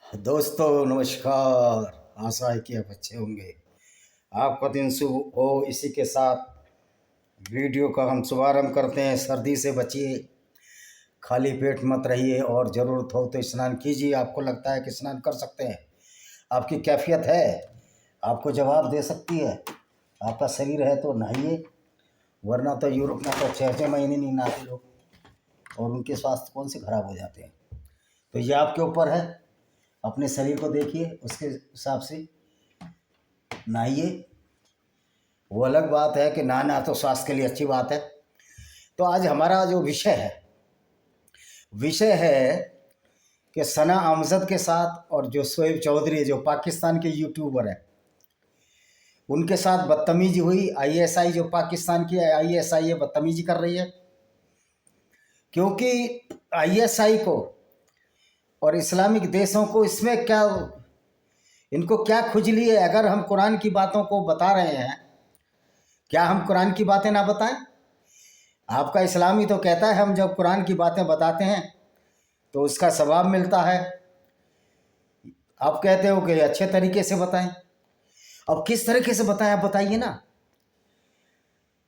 दोस्तों नमस्कार। आशा है कि आप अच्छे होंगे। आपका दिन शुभ हो। इसी के साथ वीडियो का हम शुभारंभ करते हैं। सर्दी से बचिए, खाली पेट मत रहिए और ज़रूरत हो तो स्नान कीजिए। आपको लगता है कि स्नान कर सकते हैं, आपकी कैफियत है, आपको जवाब दे सकती है, आपका शरीर है तो नहाइए। वरना तो यूरोप में तो 6-6 महीने नहीं नहाते लोग और उनके स्वास्थ्य कौन से खराब हो जाते हैं। तो ये आपके ऊपर है। अपने शरीर को देखिए, उसके हिसाब से नहाइए। वो अलग बात है कि नहाना तो स्वास्थ्य के लिए अच्छी बात है। तो आज हमारा जो विषय है कि सना आमजद के साथ और जो शोएब चौधरी जो पाकिस्तान के यूट्यूबर हैं उनके साथ बदतमीजी हुई। आईएसआई जो पाकिस्तान की आईएसआई है बदतमीजी कर रही है, क्योंकि आईएसआई को और इस्लामिक देशों को इसमें क्या, इनको क्या खुजली है। अगर हम कुरान की बातों को बता रहे हैं, क्या हम कुरान की बातें ना बताएं? आपका इस्लाम ही तो कहता है हम जब कुरान की बातें बताते हैं तो उसका सवाब मिलता है। आप कहते हो कि अच्छे तरीके से बताएं। अब किस तरीके से बताएं, आप बताइए ना।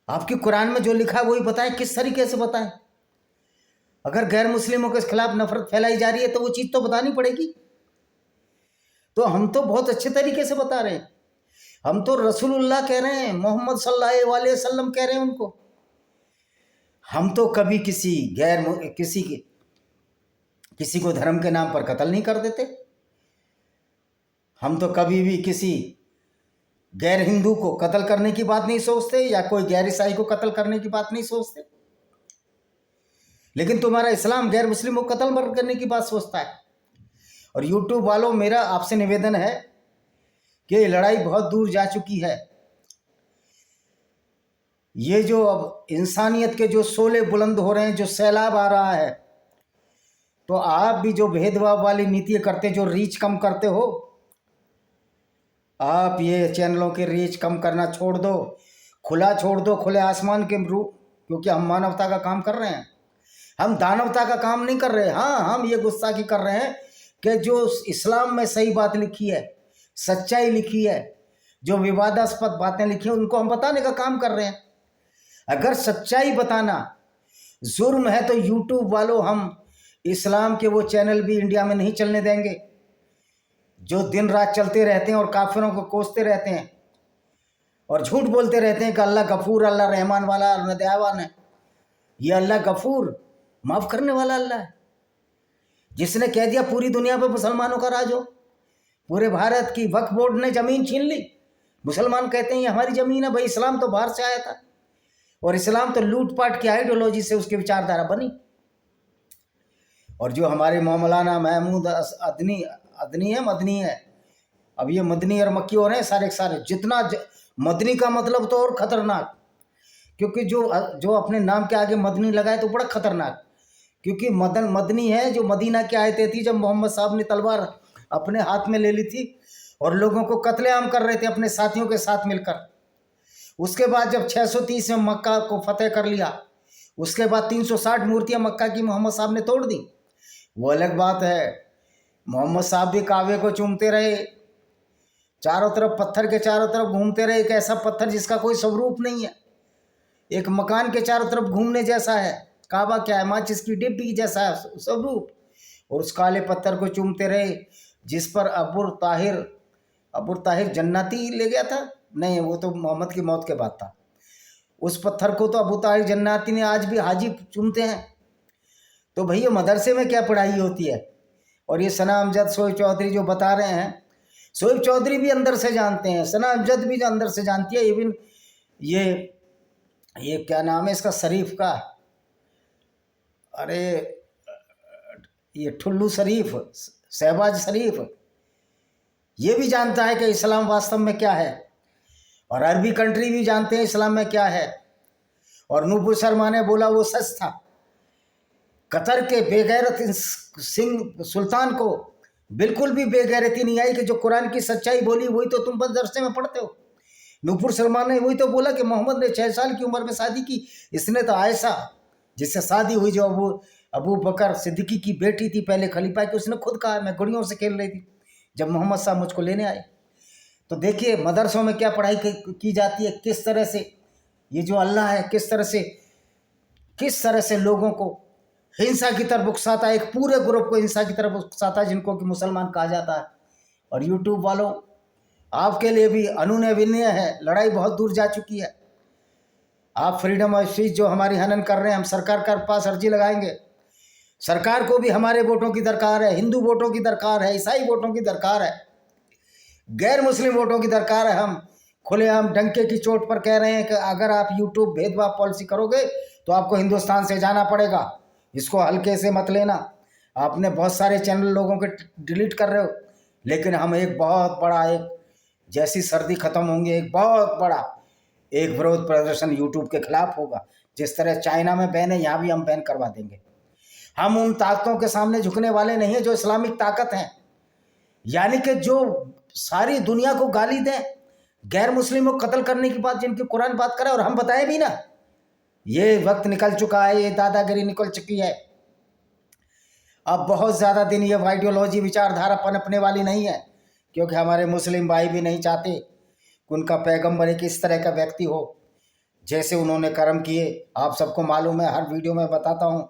आपकी कुरान में जो लिखा है वही बताएं, किस तरीके से बताएं। अगर गैर मुस्लिमों के खिलाफ नफरत फैलाई जा रही है तो वो चीज़ तो बतानी पड़ेगी। तो हम तो बहुत अच्छे तरीके से बता रहे हैं। हम तो रसूलुल्लाह कह रहे हैं, मोहम्मद सल्लल्लाहु अलैहि वसल्लम कह रहे हैं उनको। हम तो कभी किसी को धर्म के नाम पर कत्ल नहीं कर देते। हम तो कभी भी किसी गैर हिंदू को कत्ल करने की बात नहीं सोचते या कोई गैर ईसाई को कत्ल करने की बात नहीं सोचते। लेकिन तुम्हारा इस्लाम गैर मुस्लिमों को कत्ल करने की बात सोचता है। और यूट्यूब वालों, मेरा आपसे निवेदन है कि ये लड़ाई बहुत दूर जा चुकी है। ये जो अब इंसानियत के जो शोले बुलंद हो रहे हैं, जो सैलाब आ रहा है, तो आप भी जो भेदभाव वाली नीति करते, जो रीच कम करते हो, आप ये चैनलों के रीच कम करना छोड़ दो, खुला छोड़ दो, खुले आसमान के रूप। क्योंकि हम मानवता का काम कर रहे हैं, हम दानवता का काम नहीं कर रहे। हाँ, हम ये गुस्ताखी कर रहे हैं कि जो इस्लाम में सही बात लिखी है, सच्चाई लिखी है, जो विवादास्पद बातें लिखी हैं, उनको हम बताने का काम कर रहे हैं। अगर सच्चाई बताना जुर्म है तो यूट्यूब वालों, हम इस्लाम के वो चैनल भी इंडिया में नहीं चलने देंगे जो दिन रात चलते रहते हैं और काफिरों को कोसते रहते हैं और झूठ बोलते रहते हैं कि अल्लाह गफूर, अल्लाह रहमान वाला, अल्लाह दयावान है। ये अल्लाह गफूर, माफ़ करने वाला अल्लाह है, जिसने कह दिया पूरी दुनिया पर मुसलमानों का राज हो। पूरे भारत की वक्फ बोर्ड ने ज़मीन छीन ली। मुसलमान कहते हैं ये हमारी ज़मीन है। भाई, इस्लाम तो बाहर से आया था और इस्लाम तो लूटपाट की आइडियोलॉजी से उसकी विचारधारा बनी। और जो हमारे मौलाना महमूद मदनी है, अब ये मदनी और मक्की हो रहे हैं सारे के सारे। मदनी का मतलब तो और खतरनाक, क्योंकि जो अपने नाम के आगे मदनी लगाए तो बड़ा खतरनाक। क्योंकि मदनी है जो मदीना की आयतें थी जब मोहम्मद साहब ने तलवार अपने हाथ में ले ली थी और लोगों को कत्लेआम कर रहे थे अपने साथियों के साथ मिलकर। उसके बाद जब 630 में मक्का को फतेह कर लिया, उसके बाद 360 मूर्तियां मक्का की मोहम्मद साहब ने तोड़ दी। वो अलग बात है। मोहम्मद साहब भी काबे को चूमते रहे, चारों तरफ पत्थर के चारों तरफ घूमते रहे। एक ऐसा पत्थर जिसका कोई स्वरूप नहीं है, एक मकान के चारों तरफ घूमने जैसा है। काबा क्या है, माचिस की डिब्बी जैसा है स्वरूप। और उस काले पत्थर को चूमते रहे जिस पर अबुर ताहिर जन्नती ले गया था। नहीं, वो तो मोहम्मद की मौत के बाद था। उस पत्थर को तो अबू ताहिर जन्नती ने आज भी हाजी चूमते हैं। तो भैया, मदरसे में क्या पढ़ाई होती है? और ये सना अमजद, शोएब चौधरी जो बता रहे हैं, शोएब चौधरी भी अंदर से जानते हैं, सना अमजद भी अंदर से जानती है। इवन ये क्या नाम है इसका, शरीफ का, अरे ये ठुल्लू शरीफ, शहबाज शरीफ, ये भी जानता है कि इस्लाम वास्तव में क्या है। और अरबी कंट्री भी जानते हैं इस्लाम में क्या है। और नूपुर शर्मा ने बोला वो सच था। कतर के बेगैरत सिंह सुल्तान को बिल्कुल भी बेगैरती नहीं आई कि जो कुरान की सच्चाई बोली वही तो तुम मदरसे में पढ़ते हो। नूपुर शर्मा ने वही तो बोला कि मोहम्मद ने 6 साल की उम्र में शादी की। इसने तो आयशा जिससे शादी हुई जो अबू बकर सिद्दीकी की बेटी थी पहले खलीफा की, उसने खुद कहा मैं गुड़ियों से खेल रही थी जब मोहम्मद साहब मुझको लेने आए। तो देखिए मदरसों में क्या पढ़ाई की जाती है, किस तरह से ये जो अल्लाह है किस तरह से लोगों को हिंसा की तरफ उकसाता है, एक पूरे ग्रुप को हिंसा की तरफ उकसाता है जिनको कि मुसलमान कहा जाता है। और यूट्यूब वालों, आपके लिए भी अनुनय विनय है, लड़ाई बहुत दूर जा चुकी है। आप फ्रीडम ऑफ स्पीच जो हमारी हनन कर रहे हैं, हम सरकार के पास अर्जी लगाएंगे। सरकार को भी हमारे वोटों की दरकार है, हिंदू वोटों की दरकार है, ईसाई वोटों की दरकार है, गैर मुस्लिम वोटों की दरकार है। हम खुलेआम डंके की चोट पर कह रहे हैं कि अगर आप यूट्यूब भेदभाव पॉलिसी करोगे तो आपको हिंदुस्तान से जाना पड़ेगा। इसको हल्के से मत लेना। आपने बहुत सारे चैनल लोगों के डिलीट कर रहे हो, लेकिन हम एक बहुत बड़ा, एक जैसी सर्दी खत्म होंगे एक बहुत बड़ा एक विरोध प्रदर्शन यूट्यूब के खिलाफ होगा। जिस तरह चाइना में बैन है, यहाँ भी हम बैन करवा देंगे। हम उन ताकतों के सामने झुकने वाले नहीं हैं जो इस्लामिक ताकत हैं, यानी कि जो सारी दुनिया को गाली दें, गैर मुस्लिमों को कत्ल करने की बात जिनकी कुरान बात करे, और हम बताएं भी ना। ये वक्त निकल चुका है, ये दादागिरी निकल चुकी है। अब बहुत ज़्यादा दिन ये आइडियोलॉजी विचारधारा पनपने वाली नहीं है, क्योंकि हमारे मुस्लिम भाई भी नहीं चाहते कि उनका पैगंबर एक इस तरह का व्यक्ति हो जैसे उन्होंने कर्म किए। आप सबको मालूम है, हर वीडियो में बताता हूँ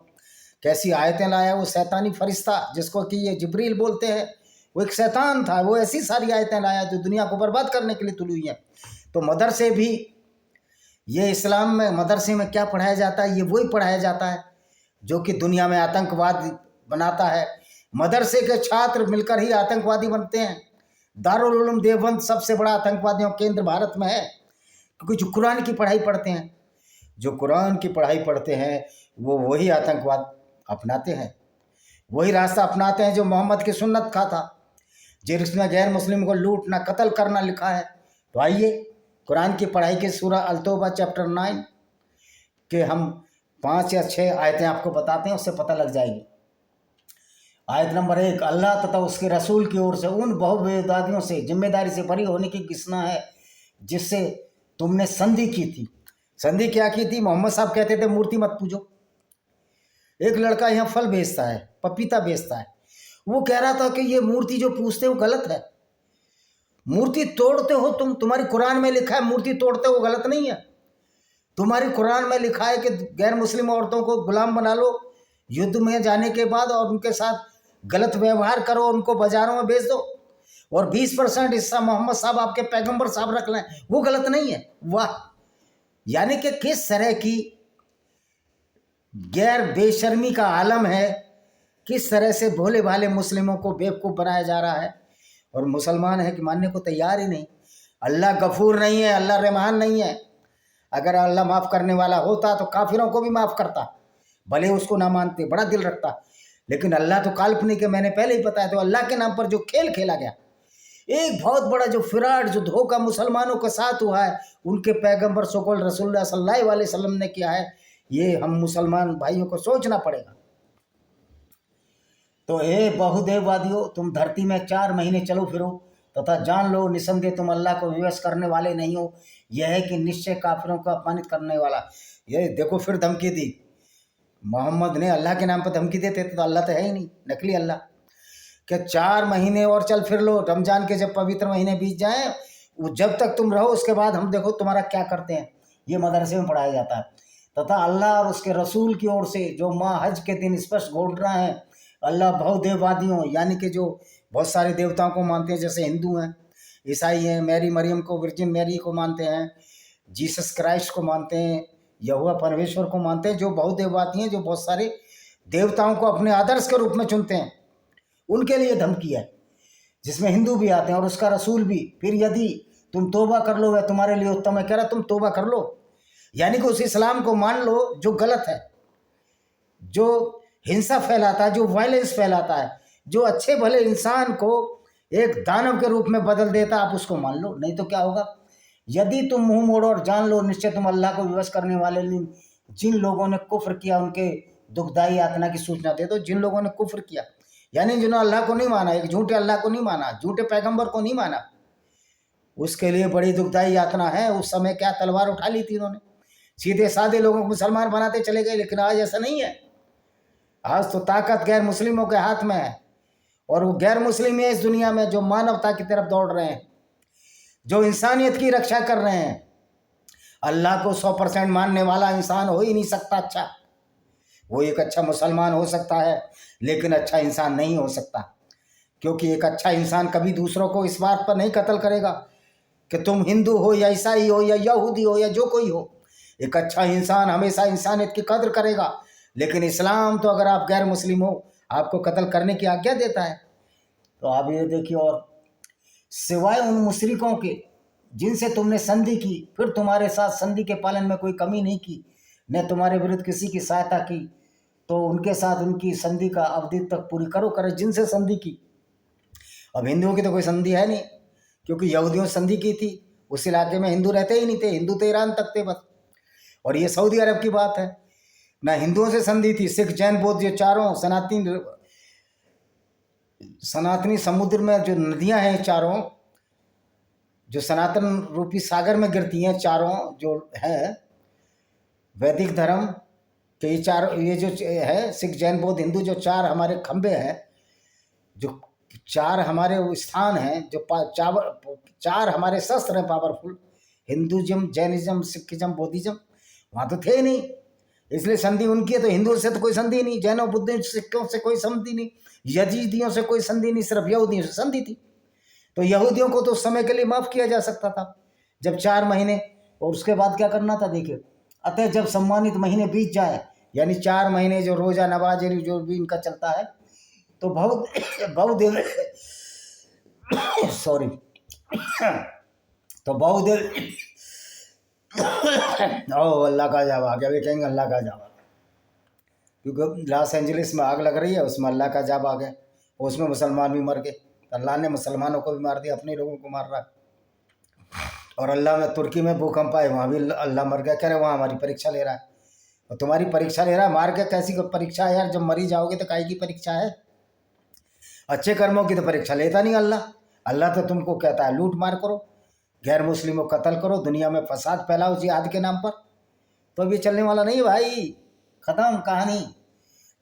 कैसी आयतें लाया वो शैतानी फरिश्ता, जिसको कि ये जिब्रील बोलते हैं, वो एक शैतान था। वो ऐसी सारी आयतें लाया जो दुनिया को बर्बाद करने के लिए तुली हुई हैं। तो मदरसे भी, ये इस्लाम में मदरसे में क्या पढ़ाया जाता है, ये वही पढ़ाया जाता है जो कि दुनिया में आतंकवाद बनाता है। मदरसे के छात्र मिलकर ही आतंकवादी बनते हैं। दारुल उलूम देवबंद सबसे बड़ा आतंकवादियों केंद्र भारत में है, क्योंकि जो कुरान की पढ़ाई पढ़ते हैं, जो कुरान की पढ़ाई पढ़ते हैं वो वही आतंकवाद अपनाते हैं, वही रास्ता अपनाते हैं जो मोहम्मद की सुन्नत का था, जिसमें गैर मुस्लिम को लूटना कत्ल करना लिखा है। तो आइए कुरान की पढ़ाई के सूरा अल-तौबा चैप्टर 9 के हम 5 या 6 आयतें आपको बताते हैं, उससे पता लग जाएगी। आयत नंबर 1, अल्लाह तथा उसके रसूल की ओर से उन बहुविवादियों से जिम्मेदारी से बरी होने की घोषणा है जिससे तुमने संधि की थी। संधि क्या की थी? मोहम्मद साहब कहते थे मूर्ति मत पूजो। एक लड़का यहाँ फल बेचता है, पपीता बेचता है, वो कह रहा था कि ये मूर्ति जो पूजते हो गलत है, मूर्ति तोड़ते हो तुम, तुम्हारी कुरान में लिखा है मूर्ति तोड़ते हो गलत नहीं है। तुम्हारी कुरान में लिखा है कि गैर मुस्लिम औरतों को गुलाम बना लो युद्ध में जाने के बाद, और उनके साथ गलत व्यवहार करो, उनको बाजारों में बेच दो, और 20% हिस्सा मोहम्मद साहब आपके पैगंबर साहब रख लें, वो गलत नहीं है। वाह! यानी कि किस तरह की गैर बेशर्मी का आलम है, किस तरह से भोले भाले मुस्लिमों को बेवकूफ़ बनाया जा रहा है, और मुसलमान है कि मानने को तैयार ही नहीं। अल्लाह गफूर नहीं है, अल्लाह रहमान नहीं है। अगर अल्लाह माफ़ करने वाला होता तो काफिरों को भी माफ़ करता, भले उसको ना मानते, बड़ा दिल रखता। लेकिन अल्लाह तो काल्पनिक है, मैंने पहले ही बताया। तो अल्लाह के नाम पर जो खेल खेला गया, एक बहुत बड़ा जो फिराड, जो धोखा मुसलमानों के साथ हुआ है, उनके पैगंबर सोकल रसूलुल्लाह सल्लल्लाहु अलैहि वसल्लम ने किया है, ये हम मुसलमान भाइयों को सोचना पड़ेगा। तो हे बहुदेववादियों, तुम धरती में 4 महीने चलो फिरो तथा जान लो निसंदेह तुम अल्लाह को विवश करने वाले नहीं हो। यह है कि निश्चय काफिरों को अपमानित करने वाला। ये देखो फिर धमकी दी मोहम्मद ने, अल्लाह के नाम पर धमकी देते तो अल्लाह तो है ही नहीं, नकली अल्लाह। कि 4 महीने और चल फिर लो, रमजान के जब पवित्र महीने बीत जाएं, वो जब तक तुम रहो उसके बाद हम देखो तुम्हारा क्या करते हैं। ये मदरसे में पढ़ाया जाता है। तथा अल्लाह और उसके रसूल की ओर से जो माँ हज के दिन स्पष्ट घोषणा है, अल्लाह बहुदेववादियों यानी कि जो बहुत सारे देवताओं को मानते हैं, जैसे हिंदू हैं, ईसाई हैं, मैरी मरियम को, वर्जिन मैरी को मानते हैं, जीसस क्राइस्ट को मानते हैं, यहोवा परमेश्वर को मानते हैं, जो बहुदेववादी हैं, जो बहुत सारे देवताओं को अपने आदर्श के रूप में चुनते हैं, उनके लिए धमकी है, जिसमें हिंदू भी आते हैं और उसका रसूल भी। फिर यदि तुम तोबा कर लो वह तुम्हारे लिए उत्तम है। कह रहा तुम तोबा कर लो, यानी कि उस इस्लाम को मान लो जो गलत है, जो हिंसा फैलाता है, जो वायलेंस फैलाता है, जो अच्छे भले इंसान को एक दानव के रूप में बदल देता, आप उसको मान लो। नहीं तो क्या होगा? यदि तुम मुंह मोड़ो और जान लो निश्चय तुम अल्लाह को विवश करने वाले जिन लोगों ने कुफ्र किया उनके दुखदाई यातना की सूचना दे दो। जिन लोगों ने कुफ्र किया यानी जिन्होंने अल्लाह को नहीं माना, एक झूठे अल्लाह को नहीं माना, झूठे पैगंबर को नहीं माना, उसके लिए बड़ी दुखदाई यातना है। उस समय क्या तलवार उठा ली थी उन्होंने, सीधे साधे लोगों को मुसलमान बनाते चले गए। लेकिन आज ऐसा नहीं है। आज तो ताकत गैर मुस्लिमों के हाथ में है, और वो गैर मुस्लिम है इस दुनिया में जो मानवता की तरफ दौड़ रहे हैं, जो इंसानियत की रक्षा कर रहे हैं। अल्लाह को 100% मानने वाला इंसान हो ही नहीं सकता अच्छा। वो एक अच्छा मुसलमान हो सकता है लेकिन अच्छा इंसान नहीं हो सकता, क्योंकि एक अच्छा इंसान कभी दूसरों को इस बात पर नहीं कत्ल करेगा कि तुम हिंदू हो या ईसाई हो या यहूदी हो या जो कोई हो। एक अच्छा इंसान हमेशा इंसानियत की कद्र करेगा। लेकिन इस्लाम तो अगर आप गैर मुस्लिम हो आपको कत्ल करने की आज्ञा देता है। तो आप ये देखिए, और सिवाय उन मुशरिकों के जिनसे तुमने संधि की, फिर तुम्हारे साथ संधि के पालन में कोई कमी नहीं की, न तुम्हारे विरुद्ध किसी की सहायता की, तो उनके साथ उनकी संधि का अवधि तक पूरी करो। करे जिनसे संधि की। अब हिंदुओं की तो कोई संधि है नहीं, क्योंकि यहूदियों से संधि की थी। उस इलाके में हिंदू रहते ही नहीं थे, हिंदू तो ईरान तक थे बस। और ये सऊदी अरब की बात है, ना हिंदुओं से संधि थी। सिख, जैन, बौद्ध, ये चारों सनातनी समुद्र में जो नदियां हैं, चारों जो सनातन रूपी सागर में गिरती हैं, चारों जो है वैदिक धर्म के ये जो है सिख, जैन, बौद्ध, हिंदू, जो चार हमारे खंबे हैं, जो चार हमारे स्थान हैं, जो चार हमारे शस्त्र हैं पावरफुल, हिंदुज्म, जैनिज्म, सिखिज्म, बौद्धिज्म, वहाँ तो थे नहीं, इसलिए संधि उनकी है। तो हिंदुओं से तो कोई संधि नहीं, जैनों, बुद्धियों, सिखों से कोई संधि नहीं, यजीदियों से कोई संधि नहीं, सिर्फ यहूदियों से संधि थी। तो यहूदियों को तो उस समय के लिए माफ़ किया जा सकता था जब 4 महीने, और उसके बाद क्या करना था देखिए। अतः जब सम्मानित महीने बीत जाए, यानी 4 महीने जो रोज़ा नमाज जो भी इनका चलता है, तो बहुत देर सॉरी तो बहुत देर ओ अल्लाह का जाब आ गया, वे कहेंगे अल्लाह का जाब आ गया, क्योंकि लॉस एंजलिस में आग लग रही है, उसमें अल्लाह का जाब आ गया, उसमें मुसलमान भी मर गए। अल्लाह ने मुसलमानों को भी मार दिया, अपने लोगों को मार रहा है। और अल्लाह में तुर्की में भूकंप आए, वहाँ भी अल्लाह मर गया। कह रहे वहाँ हमारी परीक्षा ले रहा है, और तुम्हारी परीक्षा ले रहा है, मार के कैसी परीक्षा है यार? जब मरी जाओगे तो काहे की परीक्षा है? अच्छे कर्मों की तो परीक्षा लेता नहीं अल्लाह। अल्लाह तो तुमको कहता है लूट मार करो, गैर मुस्लिमों को कत्ल करो, दुनिया में फसाद फैलाओ जिहाद के नाम पर। तो अब ये चलने वाला नहीं भाई, ख़त्म कहानी,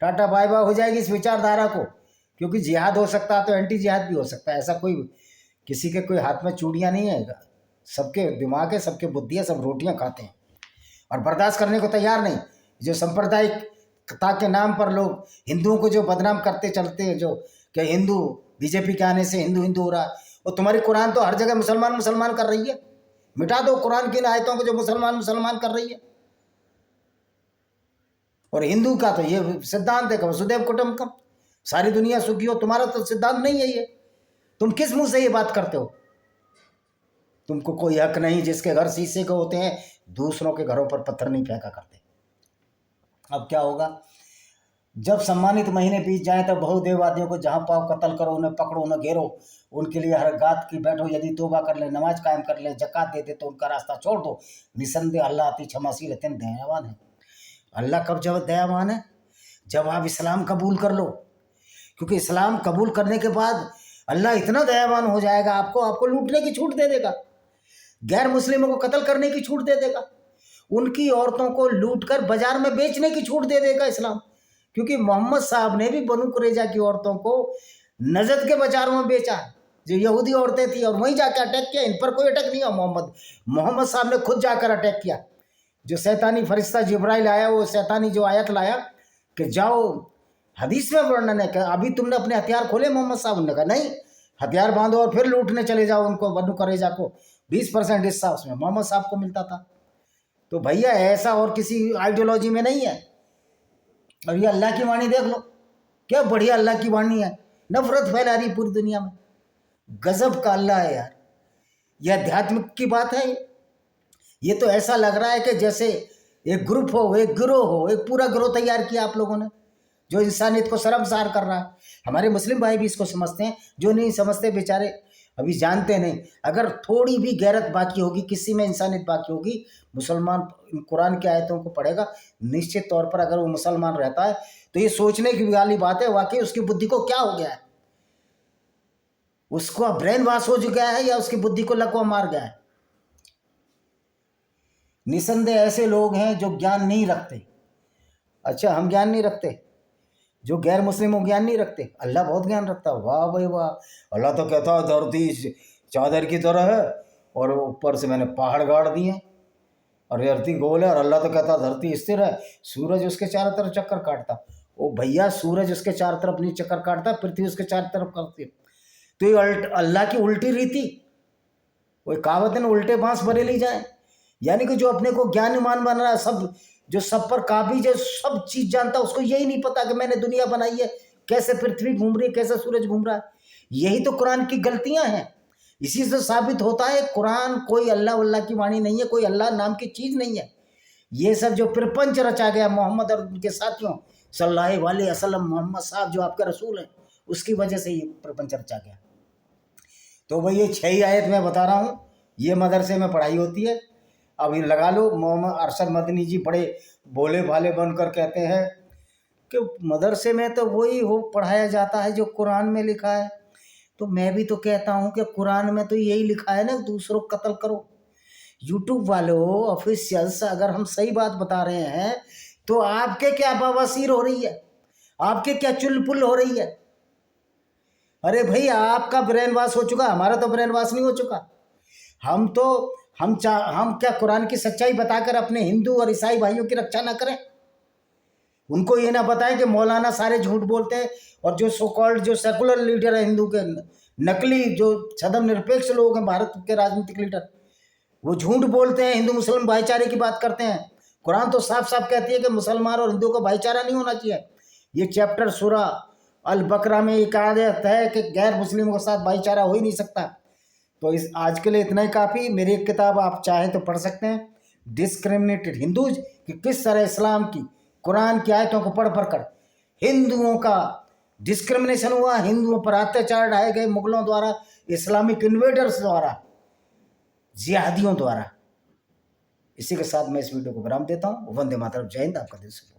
टाटा बाय बाय हो जाएगी इस विचारधारा को। क्योंकि जिहाद हो सकता है तो एंटी जिहाद भी हो सकता है। ऐसा कोई किसी के कोई हाथ में चूड़ियाँ नहीं है, सबके दिमाग है, सबके बुद्धि है, सब रोटियाँ खाते हैं और बर्दाश्त करने को तैयार नहीं। जो सांप्रदायिकता के नाम पर लोग हिंदुओं को जो बदनाम करते चलते हैं, जो कि हिंदू बीजेपी के आने से हिंदू हिंदू हो रहा है, और तुम्हारी कुरान तो हर जगह मुसलमान मुसलमान कर रही है। मिटा दो कुरान की इन आयतों को जो मुसलमान मुसलमान कर रही है। और हिंदू का तो ये सिद्धांत है कि वसुदैव कुटुंबकम, सारी दुनिया सुखी हो, तुम्हारा तो सिद्धांत नहीं है ये। तुम किस मुंह से ये बात करते हो? तुमको कोई हक नहीं, जिसके घर शीशे के होते हैं दूसरों के घरों पर पत्थर नहीं फेंका करते। अब क्या होगा? जब सम्मानित महीने बीत जाए तो बहुदेववादियों को जहाँ पाओ कत्ल करो, उन्हें पकड़ो, उन्हें घेरो, उनके लिए हर गात की बैठो। यदि तौबा कर ले, नमाज कायम कर ले, जक़ात दे दे तो उनका रास्ता छोड़ दो। निसंदेह अल्लाह अति क्षमाशील अत्यंत दयावान है। अल्लाह कब जब दयावान है? जब आप इस्लाम कबूल कर लो, क्योंकि इस्लाम कबूल करने के बाद अल्लाह इतना दयावान हो जाएगा, आपको लूटने की छूट दे देगा, गैर मुस्लिमों को कत्ल करने की छूट दे देगा, उनकी औरतों को लूट कर बाजार में बेचने की छूट दे देगा इस्लाम। क्योंकि मोहम्मद साहब ने भी बनु कुरैजा की औरतों को नजद के बाजारों में बेचा, जो यहूदी औरतें थी, और वहीं जाकर अटैक किया। इन पर कोई अटैक नहीं हुआ, मोहम्मद साहब ने खुद जाकर अटैक किया। जो शैतानी फरिश्ता जिब्राइल आया, वो शैतानी जो आयत लाया कि जाओ, हदीस में वर्णन है कि अभी तुमने अपने हथियार खोले मोहम्मद साहब ने कहा नहीं, हथियार बांधो और फिर लूटने चले जाओ उनको, बनु कुरैजा को 20% हिस्सा उसमें मोहम्मद साहब को मिलता था। तो भैया ऐसा और किसी आइडियोलॉजी में नहीं है। और ये अल्लाह की वाणी देख लो, क्या बढ़िया अल्लाह की वाणी है, नफरत फैला रही पूरी दुनिया में। गजब का अल्लाह है यार, यह अध्यात्म की बात है। ये तो ऐसा लग रहा है कि जैसे एक ग्रुप हो, एक गिरोह हो, एक पूरा गिरोह तैयार किया आप लोगों ने, जो इंसानियत को शर्मसार कर रहा है। हमारे मुस्लिम भाई भी इसको समझते हैं, जो नहीं समझते बेचारे अभी जानते नहीं। अगर थोड़ी भी गैरत बाकी होगी, किसी में इंसानियत बाकी होगी, मुसलमान कुरान की आयतों को पढ़ेगा, निश्चित तौर पर अगर वो मुसलमान रहता है तो ये सोचने की वाली बात है, वाकई उसकी बुद्धि को क्या हो गया है, उसको ब्रेन वॉश हो चुका है या उसकी बुद्धि को लकवा मार गया है। निसंदेह ऐसे लोग हैं जो ज्ञान नहीं रखते। अच्छा, हम ज्ञान नहीं रखते, जो गैर मुस्लिम ज्ञान नहीं रखते, अल्लाह बहुत ज्ञान रखता है। वाह भाई वाह, अल्लाह तो कहता है धरती चादर की तरह है और ऊपर से मैंने पहाड़ गाड़ दिए और धरती गोल है, और अल्लाह तो कहता धरती स्थिर है, सूरज उसके चारों तरफ चक्कर काटता। ओ भैया, सूरज उसके चारों तरफ नहीं चक्कर काटता, पृथ्वी उसके चारों तरफ करती है। तो ये अल्लाह की उल्टी रीति, वही कहावत है ना, उल्टे बांस बरेली जाए। यानी कि जो अपने को ज्ञानीमान बन रहा है, सब जो सब पर काबिज है, सब चीज जानता है, उसको यही नहीं पता कि मैंने दुनिया बनाई है, कैसे पृथ्वी घूम रही है, कैसे सूरज घूम रहा है। यही तो कुरान की गलतियां हैं। इसी से साबित होता है कुरान कोई अल्लाह वल्लाह की वाणी नहीं है, कोई अल्लाह नाम की चीज नहीं है। ये सब जो प्रपंच रचा गया मोहम्मद और उनके साथियों सल्लल्लाहु अलैहि वसल्लम, मोहम्मद साहब जो आपके रसूल हैं, उसकी वजह से ये प्रपंच रचा गया। तो भाई ये 6 आयत मैं बता रहा हूँ, ये मदरसे में पढ़ाई होती है। अभी लगा लो, मोहम्मद अरशद मदनी जी बड़े भोले भाले बनकर कहते हैं कि मदरसे में तो वही हो पढ़ाया जाता है जो कुरान में लिखा है। तो मैं भी तो कहता हूँ कि कुरान में तो यही लिखा है ना, दूसरों को कत्ल करो। यूट्यूब वालों ऑफिशियल्स, अगर हम सही बात बता रहे हैं तो आपके क्या बवासीर हो रही है, आपके क्या चुलपुल हो रही है। अरे भाई, आपका ब्रेन वॉश हो चुका, हमारा तो ब्रेन वॉश नहीं हो चुका। हम क्या कुरान की सच्चाई बताकर अपने हिंदू और ईसाई भाइयों की रक्षा ना करें? उनको ये ना बताएं कि मौलाना सारे झूठ बोलते हैं, और जो सो कॉल्ड जो सेकुलर लीडर है हिंदू के, नकली जो सदम निरपेक्ष लोग हैं भारत के राजनीतिक लीडर, वो झूठ बोलते हैं, हिंदू मुस्लिम भाईचारे की बात करते हैं। कुरान तो साफ साफ कहती है कि मुसलमान और हिंदू का भाईचारा नहीं होना चाहिए। ये चैप्टर सूरा अल बकरा में ये कहा गया है कि गैर मुस्लिमों के साथ भाईचारा हो ही नहीं सकता। तो इस आज के लिए इतना ही काफ़ी। मेरी एक किताब आप चाहें तो पढ़ सकते हैं, डिस्क्रिमिनेटेड हिंदूज, कि किस तरह इस्लाम की कुरान की आयतों को पढ़ कर हिंदुओं का डिस्क्रिमिनेशन हुआ, हिंदुओं पर अत्याचार ढाए गए मुगलों द्वारा, इस्लामिक इन्वेडर्स द्वारा, जिहादियों द्वारा। इसी के साथ मैं इस वीडियो को विराम देता हूँ। वंदे मातरम, जय हिंद, आपका दिल से।